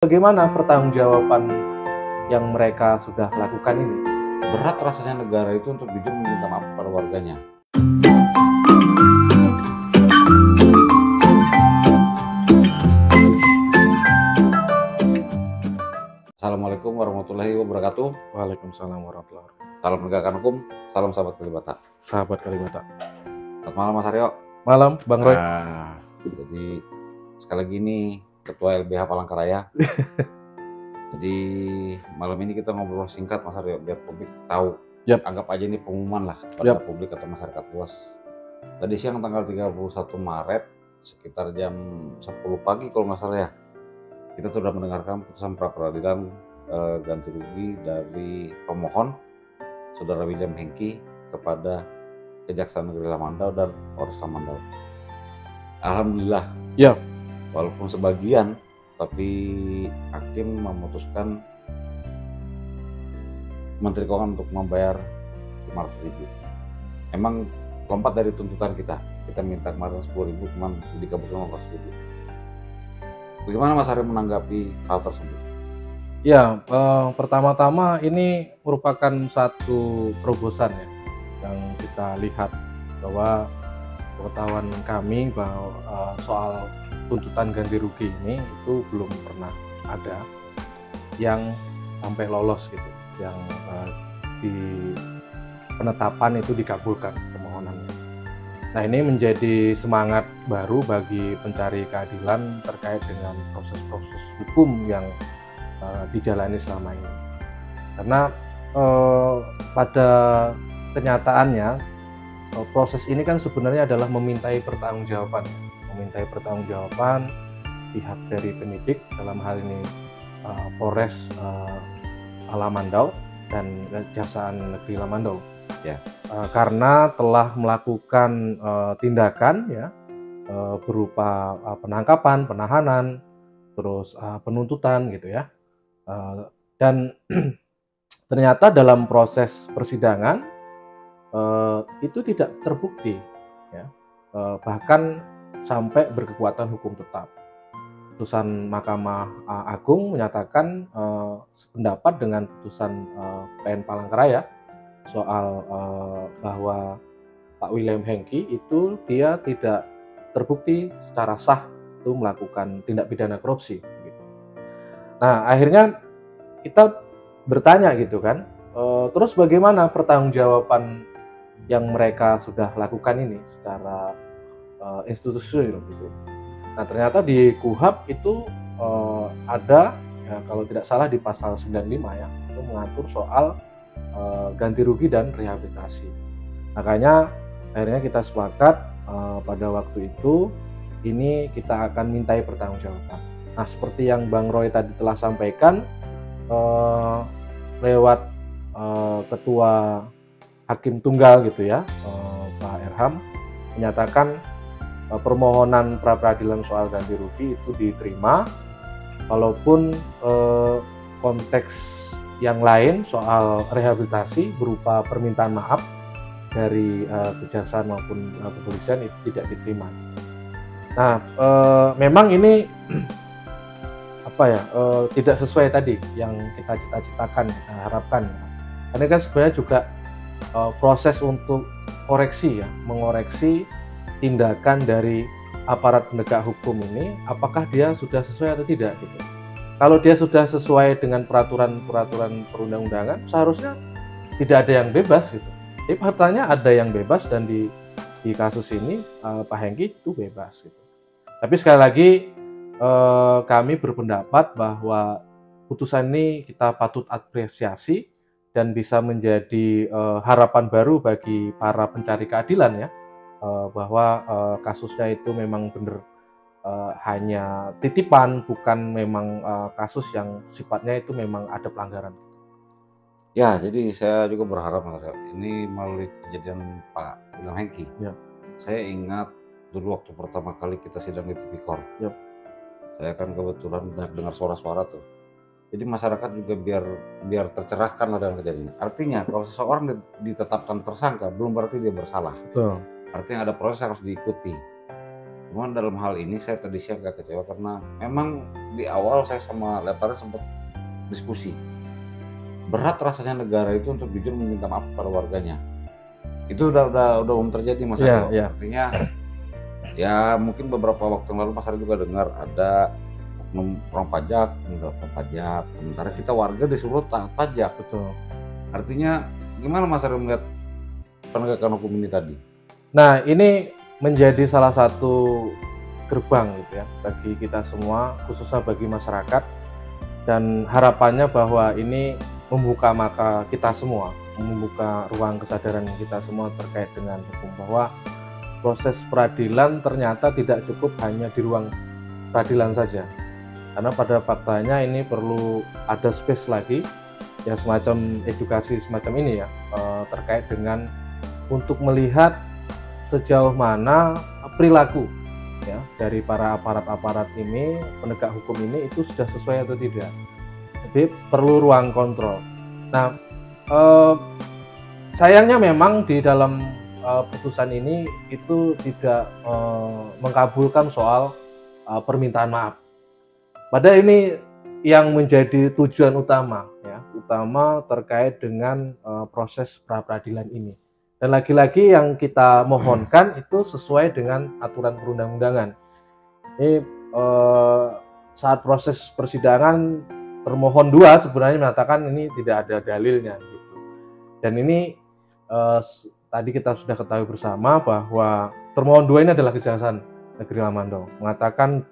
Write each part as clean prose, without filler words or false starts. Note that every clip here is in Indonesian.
Bagaimana pertanggungjawaban yang mereka sudah lakukan ini? Berat rasanya negara itu untuk jujur meminta maaf pada warganya. Assalamualaikum warahmatullahi wabarakatuh. Waalaikumsalam warahmatullahi wabarakatuh. Salam penegakan hukum, salam sahabat Kalibata. Sahabat Kalibata. Selamat malam Mas Aryo. Malam Bang Roy. Jadi sekali lagi ini Ketua LBH Palangkaraya. Jadi malam ini kita ngobrol singkat Mas Aryo biar publik tahu. Yap. Anggap aja ini pengumuman lah kepada publik atau masyarakat luas. Tadi siang tanggal 31 Maret sekitar jam 10 pagi kalau nggak salah ya, kita sudah mendengarkan putusan pra peradilan ganti rugi dari pemohon Saudara William Hengki kepada Kejaksaan Negeri Lamandau dan Polres Lamandau. Alhamdulillah. Ya. Walaupun sebagian, tapi hakim memutuskan Menteri Keuangan untuk membayar 500.000. Emang lompat dari tuntutan kita minta kemarin 10.000, cuman dikabulkan 500.000. Bagaimana Mas Aryo menanggapi hal tersebut? Ya, pertama-tama ini merupakan satu terobosan ya yang kita lihat bahwa pengetahuan kami bahwa soal tuntutan ganti rugi ini itu belum pernah ada yang sampai lolos gitu, yang di penetapan itu dikabulkan permohonannya. Nah, ini menjadi semangat baru bagi pencari keadilan terkait dengan proses-proses hukum yang dijalani selama ini. Karena pada kenyataannya proses ini kan sebenarnya adalah memintai pertanggungjawaban pihak dari penyidik, dalam hal ini Polres Lamandau dan Kejaksaan Negeri Lamandau. Ya. Karena telah melakukan tindakan ya berupa penangkapan, penahanan, terus penuntutan gitu ya, dan ternyata dalam proses persidangan itu tidak terbukti ya, bahkan sampai berkekuatan hukum tetap. Putusan Mahkamah Agung menyatakan sependapat dengan putusan PN Palangkaraya soal bahwa Pak William Hengki itu dia tidak terbukti secara sah itu melakukan tindak pidana korupsi gitu. Nah, akhirnya kita bertanya gitu kan, terus bagaimana pertanggungjawaban yang mereka sudah lakukan ini secara institusional gitu. Nah, ternyata di KUHP itu ada ya, kalau tidak salah di pasal 95 ya, itu mengatur soal ganti rugi dan rehabilitasi. Makanya akhirnya kita sepakat pada waktu itu ini kita akan mintai pertanggungjawaban. Nah, seperti yang Bang Roy tadi telah sampaikan lewat Ketua Hakim Tunggal gitu ya, Pak Erham menyatakan permohonan pra peradilan soal ganti rugi itu diterima, walaupun konteks yang lain soal rehabilitasi berupa permintaan maaf dari kejaksaan maupun kepolisian itu tidak diterima. Nah, memang ini tidak sesuai tadi yang kita cita-citakan, kita harapkan. Karena kan sebenarnya juga proses untuk koreksi ya, mengoreksi tindakan dari aparat penegak hukum ini, apakah dia sudah sesuai atau tidak gitu. Kalau dia sudah sesuai dengan peraturan perundang-undangan, seharusnya tidak ada yang bebas gitu. Tapi faktanya ada yang bebas, dan di kasus ini Pak Hengki itu bebas gitu. Tapi sekali lagi kami berpendapat bahwa putusan ini kita patut apresiasi dan bisa menjadi harapan baru bagi para pencari keadilan ya, bahwa kasusnya itu memang benar hanya titipan, bukan memang kasus yang sifatnya itu memang ada pelanggaran. Ya, jadi saya juga berharap Mas, ini melalui kejadian Pak William Hengki. Ya. Saya ingat dulu waktu pertama kali kita sidang di Tipikor. Yep. Saya kan kebetulan banyak dengar suara-suara tuh. Jadi masyarakat juga biar tercerahkan lah dengan kejadian ini. Artinya kalau seseorang ditetapkan tersangka belum berarti dia bersalah. Betul. Artinya ada proses yang harus diikuti. Cuman dalam hal ini saya tadi siang agak kecewa karena memang di awal saya sama Letara sempat diskusi. Berat rasanya negara itu untuk jujur meminta maaf pada warganya. Itu udah umum terjadi Mas Iya, Aryo. iya. Artinya ya mungkin beberapa waktu yang lalu Mas Aryo juga dengar ada oknum orang pajak mengelapor pajak, sementara kita warga disuruh taat pajak. Betul. Artinya gimana Mas Aryo melihat penegakan hukum ini tadi? Nah, ini menjadi salah satu gerbang gitu ya bagi kita semua, khususnya bagi masyarakat, dan harapannya bahwa ini membuka mata kita semua, membuka ruang kesadaran kita semua terkait dengan hukum, bahwa proses peradilan ternyata tidak cukup hanya di ruang peradilan saja, karena pada faktanya ini perlu ada space lagi ya, semacam edukasi semacam ini ya, terkait dengan untuk melihat sejauh mana perilaku ya dari para aparat-aparat ini, penegak hukum ini, itu sudah sesuai atau tidak. Jadi perlu ruang kontrol. Nah, sayangnya memang di dalam putusan ini itu tidak mengabulkan soal permintaan maaf. Padahal ini yang menjadi tujuan utama ya, utama terkait dengan proses pra peradilan ini. Dan lagi-lagi yang kita mohonkan itu sesuai dengan aturan perundang-undangan. Ini saat proses persidangan termohon 2 sebenarnya mengatakan ini tidak ada dalilnya gitu. Dan ini tadi kita sudah ketahui bersama bahwa termohon 2 ini adalah Kejaksaan Negeri Lamandau, mengatakan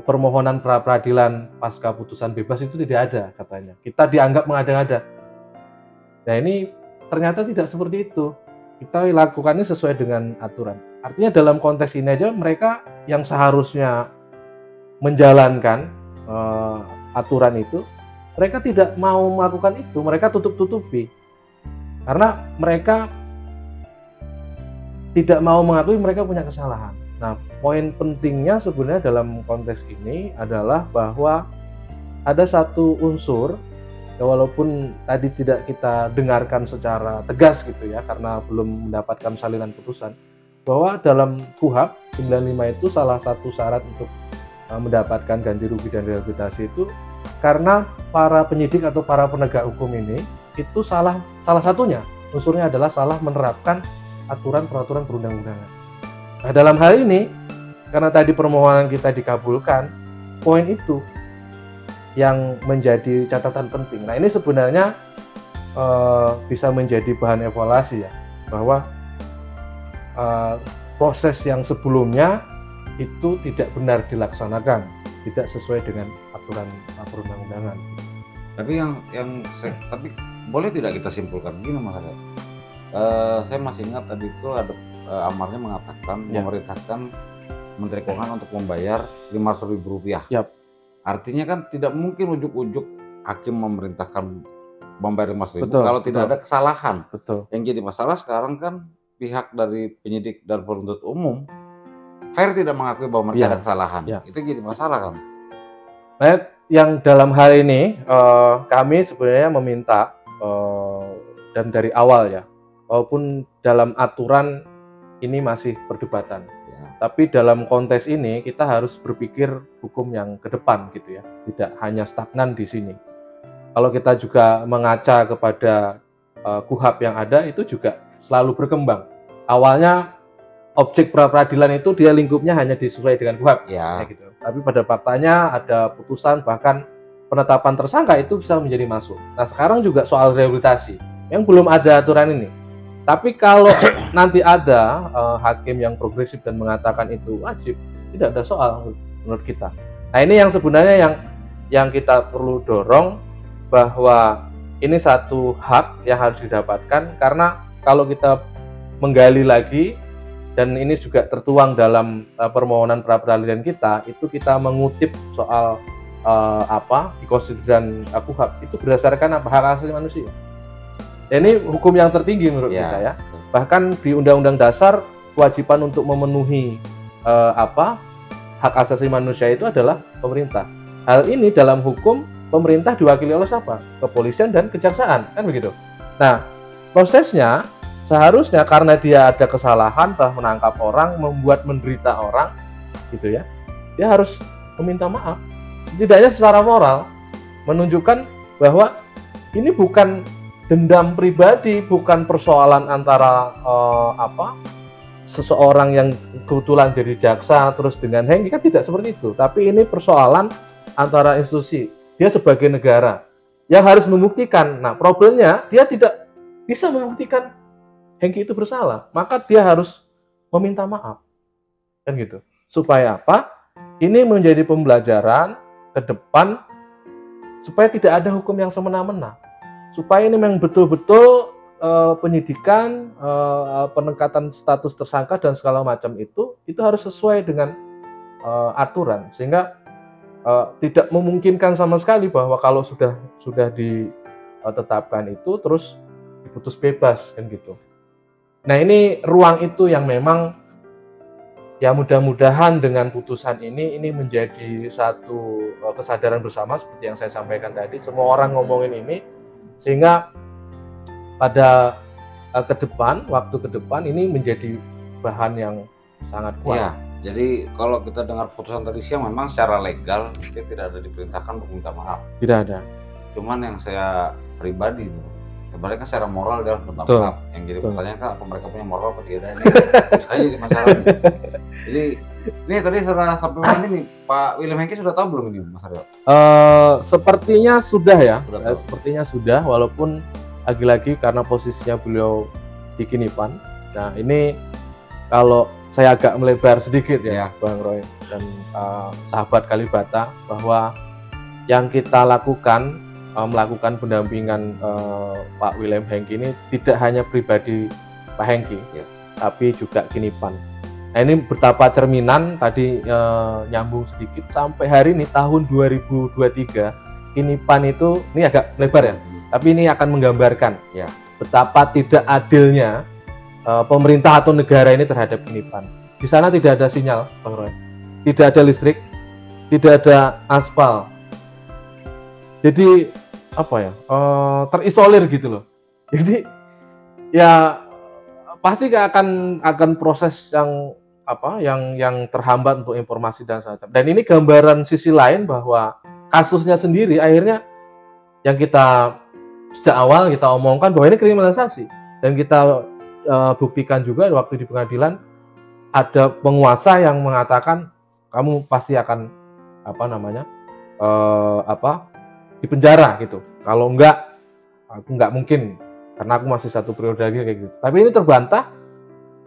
permohonan pra peradilan pasca putusan bebas itu tidak ada katanya. Kita dianggap mengada-ngada. Nah, ini ternyata tidak seperti itu. Kita lakukannya sesuai dengan aturan. Artinya dalam konteks ini aja mereka yang seharusnya menjalankan aturan itu, mereka tidak mau melakukan itu, mereka tutup-tutupi. Karena mereka tidak mau mengakui mereka punya kesalahan. Nah, poin pentingnya sebenarnya dalam konteks ini adalah bahwa ada satu unsur ya, walaupun tadi tidak kita dengarkan secara tegas gitu ya, karena belum mendapatkan salinan putusan, bahwa dalam KUHP 95 itu salah satu syarat untuk mendapatkan ganti rugi dan rehabilitasi itu karena para penyidik atau para penegak hukum ini itu salah satunya unsurnya adalah salah menerapkan aturan peraturan perundang-undangan. Nah, dalam hal ini karena tadi permohonan kita dikabulkan, poin itu yang menjadi catatan penting. Nah, ini sebenarnya bisa menjadi bahan evaluasi ya, bahwa proses yang sebelumnya itu tidak benar dilaksanakan, tidak sesuai dengan aturan perundang-undangan. Tapi boleh tidak kita simpulkan gini Mas Aryo? Saya masih ingat tadi itu ada amarnya mengatakan Ya. memerintahkan Menteri Keuangan untuk membayar Rp500.000. Yap. Artinya kan tidak mungkin ujuk-ujuk hakim memerintahkan membayar Rp500.000 Betul, kalau tidak betul. ada kesalahan. Betul. Yang jadi masalah sekarang kan pihak dari penyidik dan penuntut umum fair tidak mengakui bahwa mereka Ya, ada kesalahan. ya. Itu jadi masalah kan? Nah, yang dalam hal ini kami sebenarnya meminta dan dari awal ya, walaupun dalam aturan ini masih perdebatan, Ya. tapi dalam konteks ini kita harus berpikir hukum yang ke depan gitu ya, tidak hanya stagnan di sini. Kalau kita juga mengaca kepada KUHP yang ada, itu juga selalu berkembang. Awalnya objek pra peradilan itu dia lingkupnya hanya disesuaikan dengan KUHP, Ya. gitu. Tapi pada faktanya ada putusan bahkan penetapan tersangka itu bisa menjadi masuk. Nah, sekarang juga soal rehabilitasi yang belum ada aturan ini. Tapi kalau nanti ada hakim yang progresif dan mengatakan itu wajib, tidak ada soal menurut kita. Nah, ini yang sebenarnya yang kita perlu dorong, bahwa ini satu hak yang harus didapatkan, karena kalau kita menggali lagi, dan ini juga tertuang dalam permohonan pra peradilan kita, itu kita mengutip soal di konstitusi KUHP itu berdasarkan hak asasi manusia. Ini hukum yang tertinggi menurut kita ya. Bahkan di Undang-Undang Dasar kewajiban untuk memenuhi hak asasi manusia itu adalah pemerintah. Hal ini dalam hukum pemerintah diwakili oleh siapa? Kepolisian dan kejaksaan, kan begitu. Nah, prosesnya seharusnya karena dia ada kesalahan, telah menangkap orang, membuat menderita orang, gitu ya, dia harus meminta maaf. Setidaknya secara moral menunjukkan bahwa ini bukan dendam pribadi, bukan persoalan antara seseorang yang kebetulan jadi jaksa terus dengan Hengki, kan tidak seperti itu. Tapi ini persoalan antara institusi. Dia sebagai negara yang harus membuktikan. Nah, problemnya dia tidak bisa membuktikan Hengki itu bersalah, maka dia harus meminta maaf, kan gitu. Supaya apa? Ini menjadi pembelajaran ke depan supaya tidak ada hukum yang semena-mena. Supaya ini memang betul-betul penyidikan, peningkatan status tersangka dan segala macam itu harus sesuai dengan aturan, sehingga tidak memungkinkan sama sekali bahwa kalau sudah ditetapkan itu terus diputus bebas, kan gitu. Nah, ini ruang itu yang memang ya mudah-mudahan dengan putusan ini menjadi satu kesadaran bersama seperti yang saya sampaikan tadi. Semua orang ngomongin ini sehingga pada waktu ke depan ini menjadi bahan yang sangat kuat. Ya, jadi kalau kita dengar putusan tadi siang, memang secara legal dia tidak ada diperintahkan untuk minta maaf. Tidak ada. Cuman yang saya pribadi itu, sebenarnya kan secara moral dia harus minta maaf. Yang jadi pertanyaan kan, apa mereka punya moral apa tidak ini? Saya jadi masalah nih. Jadi ini tadi setelah sampai mana nih, Pak William Hengki sudah tahu belum ini, Mas Aryo? Sepertinya sudah ya. Sepertinya sudah, walaupun lagi-lagi karena posisinya beliau di Kinipan. Nah, ini kalau saya agak melebar sedikit ya, Bang Roy dan sahabat Kalibata, bahwa yang kita lakukan melakukan pendampingan Pak William Hengki ini tidak hanya pribadi Pak Hengki, tapi juga Kinipan. Nah, ini betapa cerminan tadi nyambung sedikit sampai hari ini tahun 2023 Kinipan itu, ini agak lebar ya, tapi ini akan menggambarkan ya betapa tidak adilnya pemerintah atau negara ini terhadap Kinipan. Di sana tidak ada sinyal, Bang Roy, tidak ada listrik, tidak ada aspal. Jadi apa ya, terisolir gitu loh. Jadi ya pasti akan proses yang terhambat untuk informasi dan semacam. Dan ini gambaran sisi lain bahwa kasusnya sendiri akhirnya yang kita sejak awal kita omongkan bahwa ini kriminalisasi, dan kita buktikan juga waktu di pengadilan ada penguasa yang mengatakan kamu pasti akan dipenjara gitu. Kalau enggak, aku enggak mungkin karena aku masih satu periode lagi kayak gitu. Tapi ini terbantah,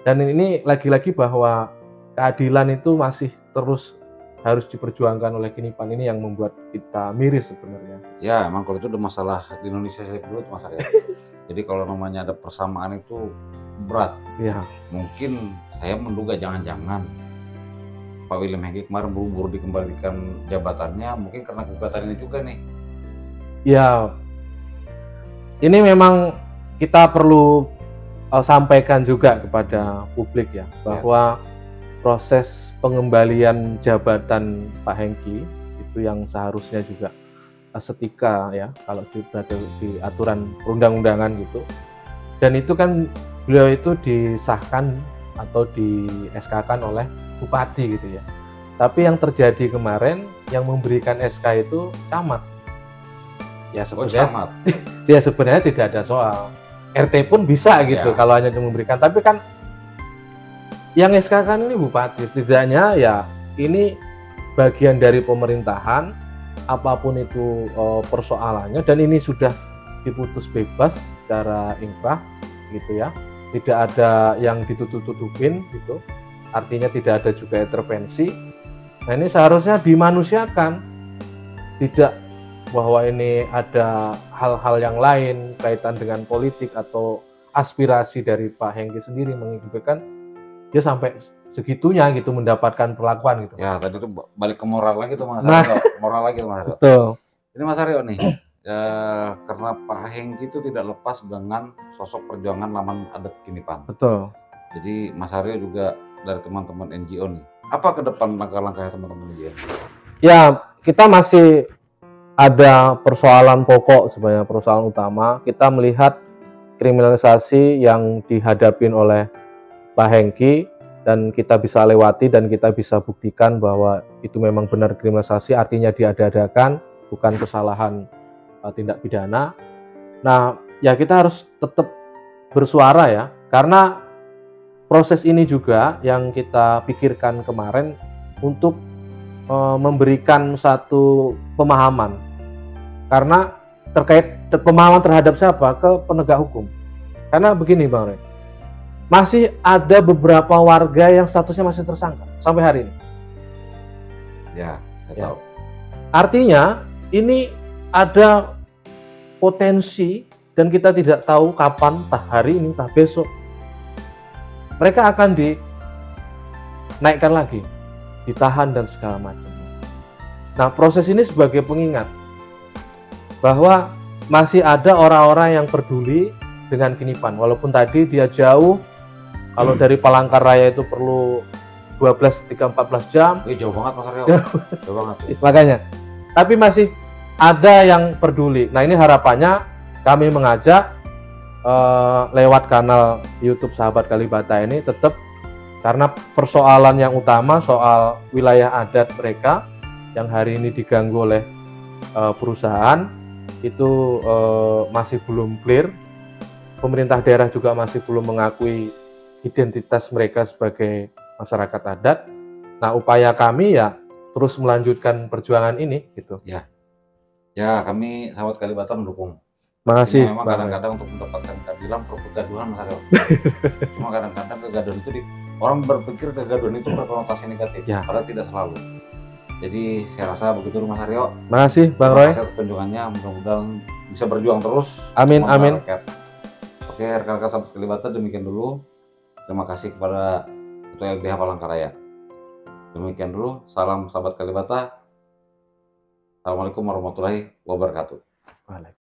dan ini lagi-lagi bahwa keadilan itu masih terus harus diperjuangkan oleh Kinipan. Ini yang membuat kita miris sebenarnya. Ya, emang kalau itu udah masalah di Indonesia dulu Mas Aryo. Jadi kalau namanya ada persamaan itu berat. Ya. Mungkin saya menduga jangan-jangan Pak William Hengki kemarin buru-buru dikembalikan jabatannya mungkin karena gugatan ini juga nih. Ya, ini memang kita perlu sampaikan juga kepada publik ya, bahwa proses pengembalian jabatan Pak Hengki itu yang seharusnya juga setika ya, kalau berada di aturan perundang-undangan gitu. Dan itu kan beliau itu disahkan atau di SK-kan oleh bupati gitu ya. Tapi yang terjadi kemarin yang memberikan SK itu camat. Ya sebenarnya, ya sebenarnya tidak ada soal. RT pun bisa gitu kalau hanya memberikan. Tapi kan yang SK kan ini bupati. Setidaknya ya ini bagian dari pemerintahan, apapun itu persoalannya, dan ini sudah diputus bebas secara inkrah gitu ya. Tidak ada yang ditutup-tutupin gitu. Artinya tidak ada juga intervensi. Nah, ini seharusnya dimanusiakan. Tidak bahwa ini ada hal-hal yang lain kaitan dengan politik atau aspirasi dari Pak Hengki sendiri mengizinkan dia sampai segitunya gitu mendapatkan perlakuan gitu. Ya, tadi itu balik ke moral lagi tuh Mas Aryo. Moral lagi Mas Aryo. Betul. Ini Mas Aryo nih, karena Pak Hengki itu tidak lepas dengan sosok perjuangan laman adat Kinipan. Betul. Jadi Mas Aryo juga dari teman-teman NGO nih, apa ke depan langkah-langkahnya teman-teman NGO? Ya, kita masih ada persoalan pokok sebenarnya, persoalan utama. Kita melihat kriminalisasi yang dihadapin oleh Pak Hengki dan kita bisa lewati dan kita bisa buktikan bahwa itu memang benar kriminalisasi, artinya diada-adakan, bukan kesalahan tindak pidana. Nah, ya kita harus tetap bersuara ya, karena proses ini juga yang kita pikirkan kemarin untuk memberikan satu pemahaman, karena terkait pemahaman terhadap siapa? Ke penegak hukum. Karena begini Bang Rey, masih ada beberapa warga yang statusnya masih tersangka sampai hari ini. Ya, saya Ya. tahu. Artinya ini ada potensi dan kita tidak tahu kapan, entah hari ini, entah besok, mereka akan dinaikkan lagi, ditahan dan segala macam. Nah, proses ini sebagai pengingat bahwa masih ada orang-orang yang peduli dengan Kinipan, walaupun tadi dia jauh. Kalau dari Palangkaraya itu perlu 12-14 jam. Jauh banget Mas Aryo. Jauh banget. Makanya. Tapi masih ada yang peduli. Nah, ini harapannya kami mengajak lewat kanal YouTube Sahabat Kalibata ini tetap, karena persoalan yang utama soal wilayah adat mereka yang hari ini diganggu oleh perusahaan itu masih belum clear. Pemerintah daerah juga masih belum mengakui identitas mereka sebagai masyarakat adat. Nah, upaya kami ya terus melanjutkan perjuangan ini gitu. Ya, kami Sahabat Kalibata mendukung. Makasih. Memang kadang-kadang untuk mendapatkan keadilan perlu kegaduhan Mas Aryo. Cuma kadang-kadang kegaduhan itu orang berpikir kegaduhan itu berkonotasi negatif, Ya. padahal tidak selalu. Jadi saya rasa begitu Mas Aryo. Makasih Bang Roy. Terima kasih atas kunjungannya, mudah-mudahan bisa berjuang terus. Amin, Semoga amin. rakyat. Oke, rekan-rekan Sahabat Kalibata, demikian dulu. Terima kasih kepada Ketua LBH Palangkaraya. Demikian dulu, salam Sahabat Kalibata. Assalamualaikum warahmatullahi wabarakatuh. Waalaikumsalam.